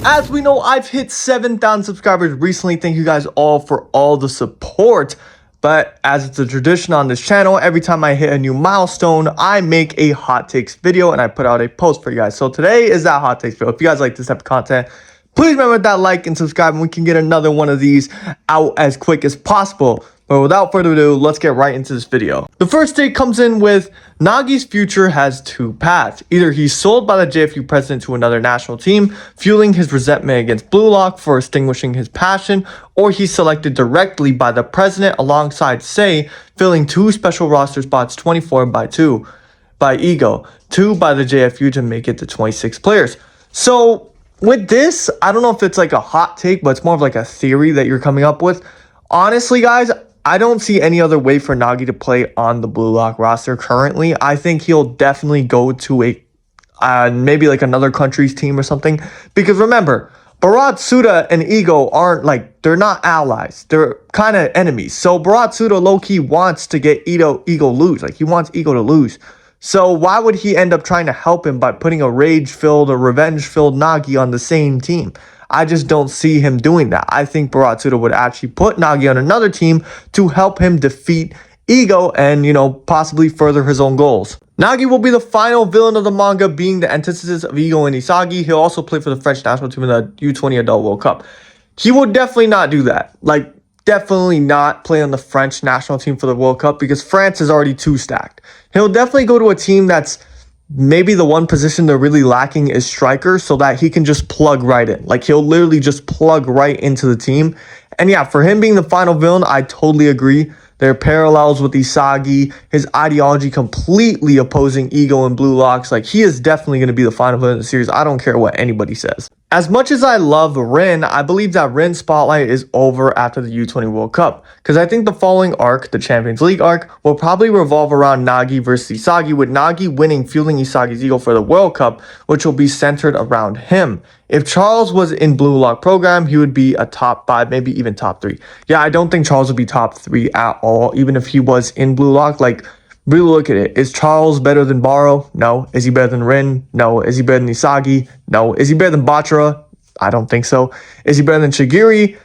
As we know, I've hit 7,000 subscribers recently. Thank you guys all for all the support. But as it's a tradition on this channel, every time I hit a new milestone, I make a hot takes video and I put out a post for you guys. So today is that hot takes video. If you guys like this type of content, please remember that like and subscribe, and we can get another one of these out as quick as possible. But without further ado, let's get right into this video. The first take comes in with Nagis Future has two paths. Either he's sold by the JFU president to another national team, fueling his resentment against bluelock for extinguishing his passion, or he's selected directly by the president alongside Say, filling two special roster spots 24 by 2 by Ego, 2 by the JFU to make it to 26 players. So with this, I don't know if it's like a hot take, but it's more of like a theory that you're coming up with. Honestly, guys, I don't see any other way for Nagi to play on the Blue Lock roster currently. I think he'll definitely go to a maybe like another country's team or something. Because remember, Bharat Suda and Ego aren't like, they're not allies. They're kind of enemies. So Bharat Suda low-key wants to get Ego lose. Like, he wants Ego to lose. So why would he end up trying to help him by putting a rage-filled or revenge-filled Nagi on the same team? I just don't see him doing that. I think Bharat Suda would actually put Nagi on another team to help him defeat Ego and, you know, possibly further his own goals. Nagi will be the final villain of the manga, being the antithesis of Ego and Isagi. He'll also play for the French national team in the U20 Adult World Cup. He will definitely not do that. Like, definitely not play on the French national team for the World Cup because France is already too stacked. He'll definitely go to a team that's maybe the one position they're really lacking is striker, so that he can just plug right in. Like, he'll literally just plug right into the team. And yeah, for him being the final villain, I totally agree. There are parallels with Isagi, his ideology completely opposing Ego and Blue Locks. Like, he is definitely going to be the final villain of the series. I don't care what anybody says. As much as I love Rin, I believe that Rin's spotlight is over after the U20 World Cup, because I think the following arc, the Champions League arc, will probably revolve around Nagi versus Isagi, with Nagi winning, fueling Isagi's ego for the World Cup, which will be centered around him. If Charles was in Blue Lock program, he would be a top 5, maybe even top 3. Yeah, I don't think Charles would be top 3 at all, even if he was in Blue Lock. Like, really look at it. Is Charles better than Baro? No. Is he better than Rin? No. Is he better than Isagi? No. Is he better than Bachara? I don't think so. Is he better than Shigiri?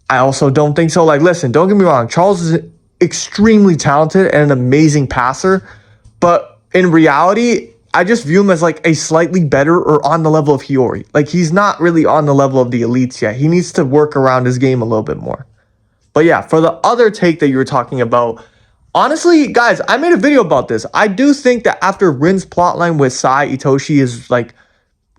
I also don't think so. Like, listen, don't get me wrong. Charles is extremely talented and an amazing passer. But in reality, I just view him as like a slightly better or on the level of Hiyori. Like, he's not really on the level of the elites yet. He needs to work around his game a little bit more. But yeah, for the other take that you were talking about, honestly, guys, I made a video about this. I do think that after Rin's plotline with Sai Itoshi is like,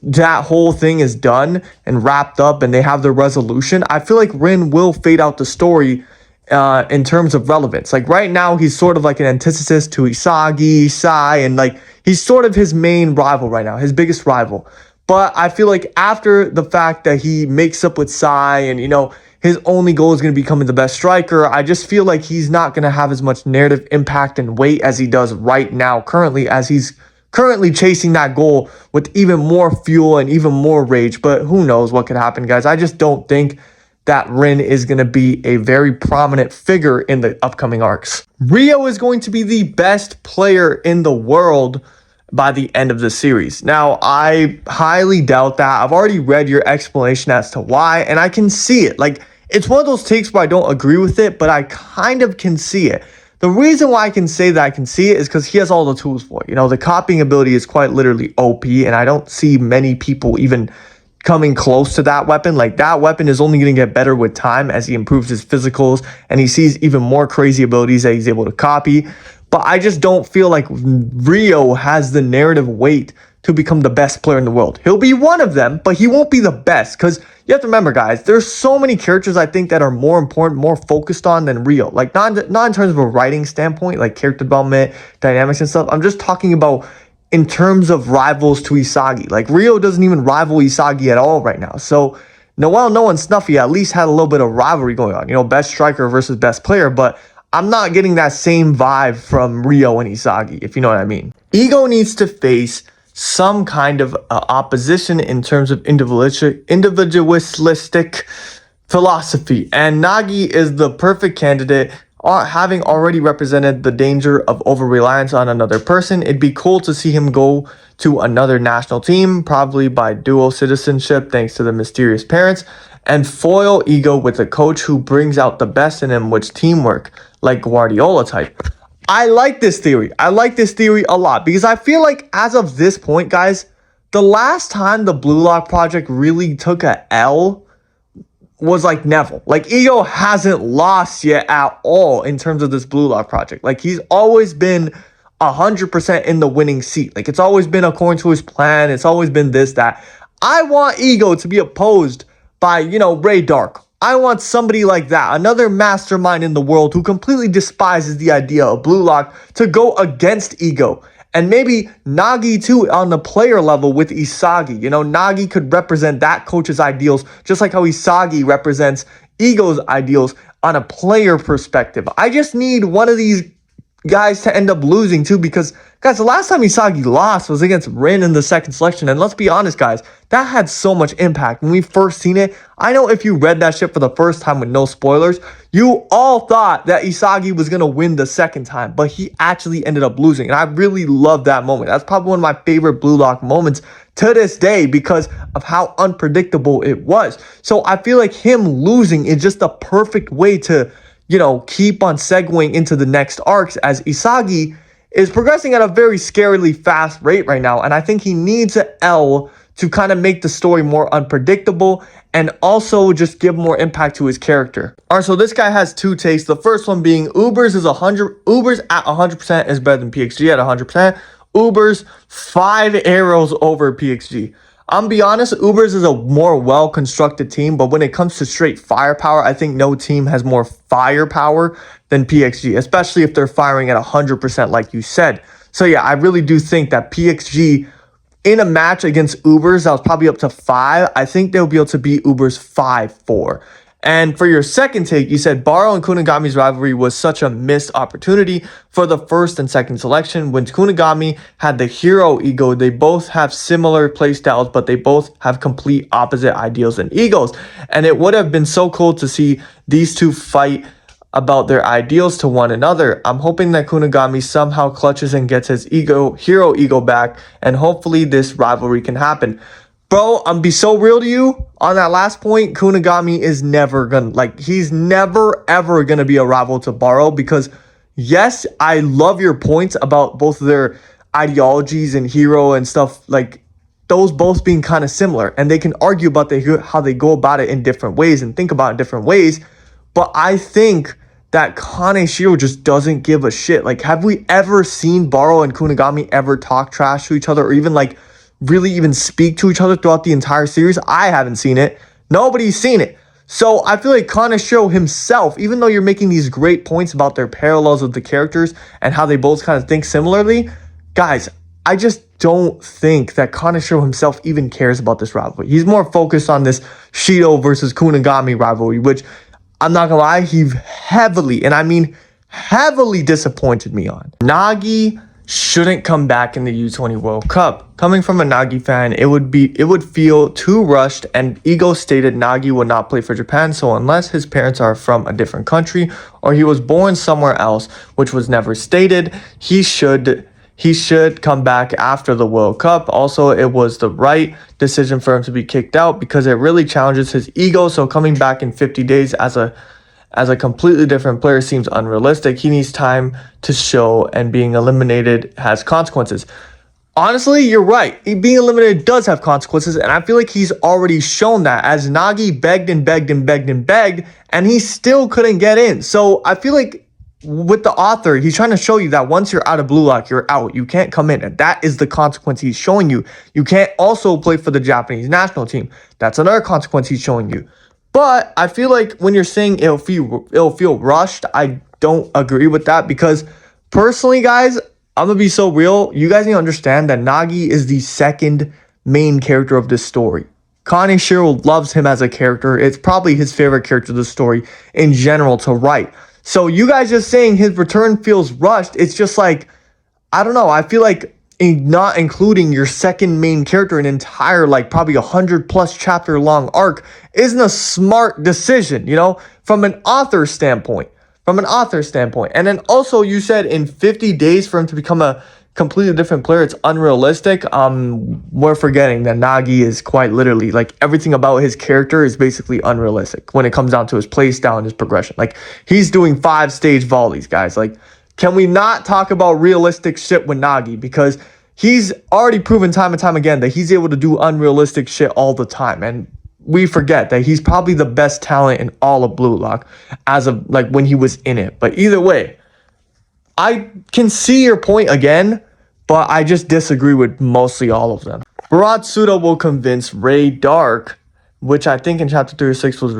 that whole thing is done and wrapped up and they have their resolution, I feel like Rin will fade out the story in terms of relevance. Like, right now, he's sort of like an antithesis to Isagi, Sai, and like, he's sort of his main rival right now, his biggest rival. But I feel like after the fact that he makes up with Sai and, you know, his only goal is going to be becoming the best striker, I just feel like he's not going to have as much narrative impact and weight as he does right now currently, as he's currently chasing that goal with even more fuel and even more rage. But who knows what could happen, guys. I just don't think that Rin is going to be a very prominent figure in the upcoming arcs. Rio is going to be the best player in the world by the end of the series. Now, I highly doubt that. I've already read your explanation as to why, and I can see it. Like, it's one of those takes where I don't agree with it, but I kind of can see it. The reason why I can say that I can see it is because he has all the tools for it. You know, the copying ability is quite literally OP, and I don't see many people even coming close to that weapon. Like, that weapon is only going to get better with time as he improves his physicals and he sees even more crazy abilities that he's able to copy. But I just don't feel like Rio has the narrative weight to become the best player in the world. He'll be one of them, but he won't be the best, because you have to remember, guys, there's so many characters I think that are more important, more focused on than Rio. Like, not in terms of a writing standpoint, like character development, dynamics and stuff. I'm just talking about in terms of rivals to Isagi. Like, Rio doesn't even rival Isagi at all right now. So, Noah and Snuffy at least had a little bit of rivalry going on. You know, best striker versus best player, but I'm not getting that same vibe from Rio and Isagi, if you know what I mean. Ego needs to face some kind of opposition in terms of individualistic philosophy, and Nagi is the perfect candidate Having already represented the danger of over-reliance on another person, it'd be cool to see him go to another national team, probably by dual citizenship thanks to the mysterious parents, and foil ego with a coach who brings out the best in him, which teamwork, like Guardiola type. I like this theory. I like this theory a lot because I feel like as of this point, guys, the last time the Blue Lock project really took a L was like Neville. Like Ego hasn't lost yet at all in terms of this Blue Lock project. Like he's always been 100% in the winning seat. Like it's always been according to his plan. It's always been this, that. I want Ego to be opposed by, Ray Dark. I want somebody like that, another mastermind in the world who completely despises the idea of Blue Lock, to go against Ego. And maybe Nagi too on the player level with Isagi. Nagi could represent that coach's ideals just like how Isagi represents Ego's ideals on a player perspective. I just need one of these guys to end up losing too, because guys, the last time Isagi lost was against Rin in the second selection, and let's be honest guys, that had so much impact when we first seen it. I know if you read that shit for the first time with no spoilers, you all thought that Isagi was gonna win the second time, but he actually ended up losing, and I really love that moment. That's probably one of my favorite Blue Lock moments to this day because of how unpredictable it was. So I feel like him losing is just the perfect way to keep on segueing into the next arcs, as Isagi is progressing at a very scarily fast rate right now. And I think he needs an L to kind of make the story more unpredictable and also just give more impact to his character. All right, so this guy has two takes. The first one being Ubers at 100% is better than PXG at 100%. Ubers 5 arrows over PXG. I'm be honest, Ubers is a more well-constructed team, but when it comes to straight firepower, I think no team has more firepower than PXG, especially if they're firing at 100% like you said. So yeah, I really do think that PXG in a match against Ubers that was probably up to 5, I think they'll be able to beat Ubers 5-4. And for your second take, you said Baro and Kunigami's rivalry was such a missed opportunity for the first and second selection. When Kunigami had the hero ego, they both have similar playstyles, but they both have complete opposite ideals and egos. And it would have been so cool to see these two fight about their ideals to one another. I'm hoping that Kunigami somehow clutches and gets his hero ego back, and hopefully this rivalry can happen. Bro, I'm be so real to you on that last point. Kunigami is never gonna, he's never ever gonna be a rival to Baro, because yes, I love your points about both of their ideologies and hero and stuff, like those both being kind of similar, and they can argue about how they go about it in different ways and think about it in different ways. But I think that Kaneshiro just doesn't give a shit. Like, have we ever seen Baro and Kunigami ever talk trash to each other, or even really even speak to each other throughout the entire series? I haven't seen it. Nobody's seen it. So I feel like Kaneshiro himself, even though you're making these great points about their parallels with the characters and how they both kind of think similarly, guys, I just don't think that Kaneshiro himself even cares about this rivalry. He's more focused on this Shido versus Kunigami rivalry, which I'm not gonna lie, he heavily, and I mean heavily, disappointed me on. Nagi shouldn't come back in the U20 World Cup. Coming from a Nagi fan, it would feel too rushed, and Ego stated Nagi would not play for Japan, so unless his parents are from a different country or he was born somewhere else, which was never stated, he should come back after the World Cup. Also, it was the right decision for him to be kicked out because it really challenges his ego, so coming back in 50 days as a completely different player seems unrealistic. He needs time to show, and being eliminated has consequences. Honestly, you're right. Being eliminated does have consequences, and I feel like he's already shown that, as Nagi begged and begged and begged and begged, and he still couldn't get in. So I feel like with the author, he's trying to show you that once you're out of Blue Lock, you're out. You can't come in, and that is the consequence he's showing you. You can't also play for the Japanese national team. That's another consequence he's showing you. But I feel like when you're saying it'll feel rushed, I don't agree with that, because personally, guys, I'm gonna be so real. You guys need to understand that Nagi is the second main character of this story. Kaneshiro loves him as a character. It's probably his favorite character of the story in general to write. So you guys just saying his return feels rushed, it's just like, I don't know. I feel like not including your second main character an entire, probably 100+ chapter long arc isn't a smart decision, from an author standpoint. from an author standpoint. And then also you said in 50 days for him to become a completely different player, it's unrealistic. We're forgetting that Nagi is quite literally, like, everything about his character is basically unrealistic when it comes down to his play style and his progression. Like, he's doing 5-stage volleys, guys. Like, can we not talk about realistic shit with Nagi? Because he's already proven time and time again that he's able to do unrealistic shit all the time. And we forget that he's probably the best talent in all of Blue Lock as of, like, when he was in it. But either way, I can see your point again, but I just disagree with mostly all of them. Baratsuda will convince Ray Dark, which I think in chapter 36 was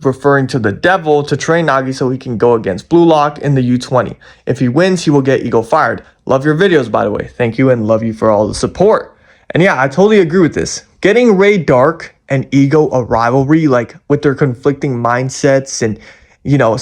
referring to the devil, to train Nagi so he can go against Blue Lock in the U20. If he wins, he will get Ego fired. Love your videos, by the way. Thank you, and love you for all the support. And yeah, I totally agree with this. Getting Ray Dark and Ego a rivalry, like, with their conflicting mindsets and, you know,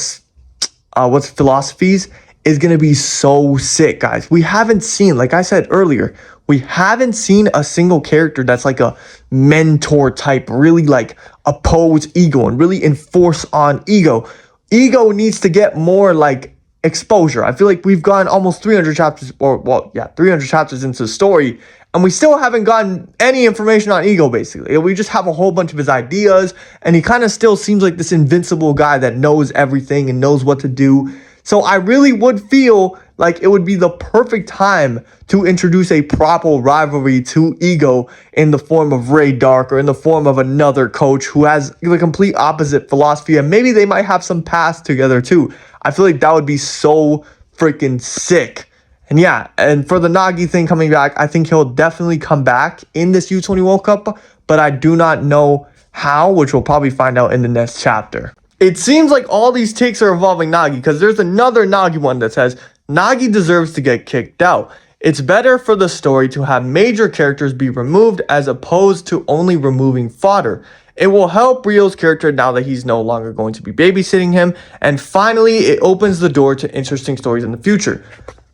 what's philosophies, is going to be so sick, guys. We haven't seen, like I said earlier, we haven't seen a single character that's like a mentor type, really like oppose Ego and really enforce on Ego. Ego needs to get more like exposure. I feel like we've gone almost 300 chapters, or well, yeah, 300 chapters into the story, and we still haven't gotten any information on Ego, basically. We just have a whole bunch of his ideas, and he kind of still seems like this invincible guy that knows everything and knows what to do. So I really would feel like it would be the perfect time to introduce a proper rivalry to Ego in the form of Ray Dark or in the form of another coach who has the complete opposite philosophy, and maybe they might have some past together too. I feel like that would be so freaking sick. And yeah, and for the Nagi thing coming back, I think he'll definitely come back in this U20 World Cup, but I do not know how, which we'll probably find out in the next chapter. It seems like all these takes are involving Nagi, because there's another Nagi one that says, Nagi deserves to get kicked out. It's better for the story to have major characters be removed as opposed to only removing fodder. It will help Rio's character now that he's no longer going to be babysitting him. And finally, it opens the door to interesting stories in the future.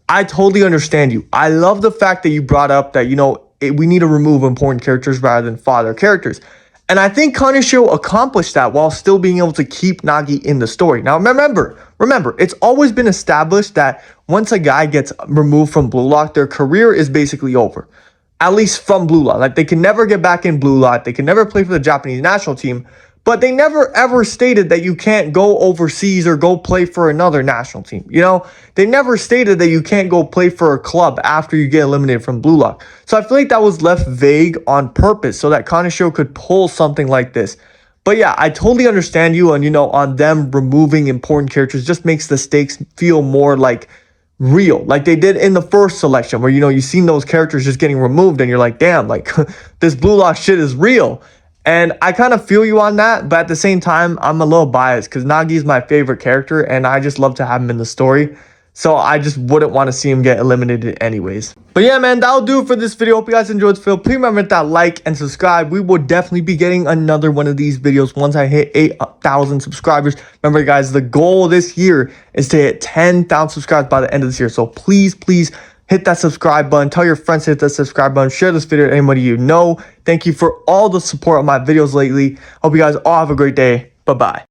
I totally understand you. I love the fact that you brought up that, you know, we need to remove important characters rather than fodder characters. And I think Kaneshiro accomplished that while still being able to keep Nagi in the story. Now, remember, it's always been established that once a guy gets removed from Blue Lock, their career is basically over. At least from Blue Lock. Like, they can never get back in Blue Lock. They can never play for the Japanese national team. But they never ever stated that you can't go overseas or go play for another national team. You know, they never stated that you can't go play for a club after you get eliminated from Blue Lock. So I feel like that was left vague on purpose so that Kaneshiro could pull something like this. But yeah, I totally understand you, and, you know, on them removing important characters just makes the stakes feel more like real, like they did in the first selection, where, you know, you've seen those characters just getting removed and you're like, damn, like this Blue Lock shit is real. And I kind of feel you on that, but at the same time, I'm a little biased because Nagi is my favorite character and I just love to have him in the story. So I just wouldn't want to see him get eliminated anyways. But yeah, man, that'll do it for this video. Hope you guys enjoyed this video. Please remember to like and subscribe. We will definitely be getting another one of these videos once I hit 8,000 subscribers. Remember, guys, the goal this year is to hit 10,000 subscribers by the end of this year. So please, please hit that subscribe button. Tell your friends to hit that subscribe button. Share this video to anybody you know. Thank you for all the support on my videos lately. Hope you guys all have a great day. Bye-bye.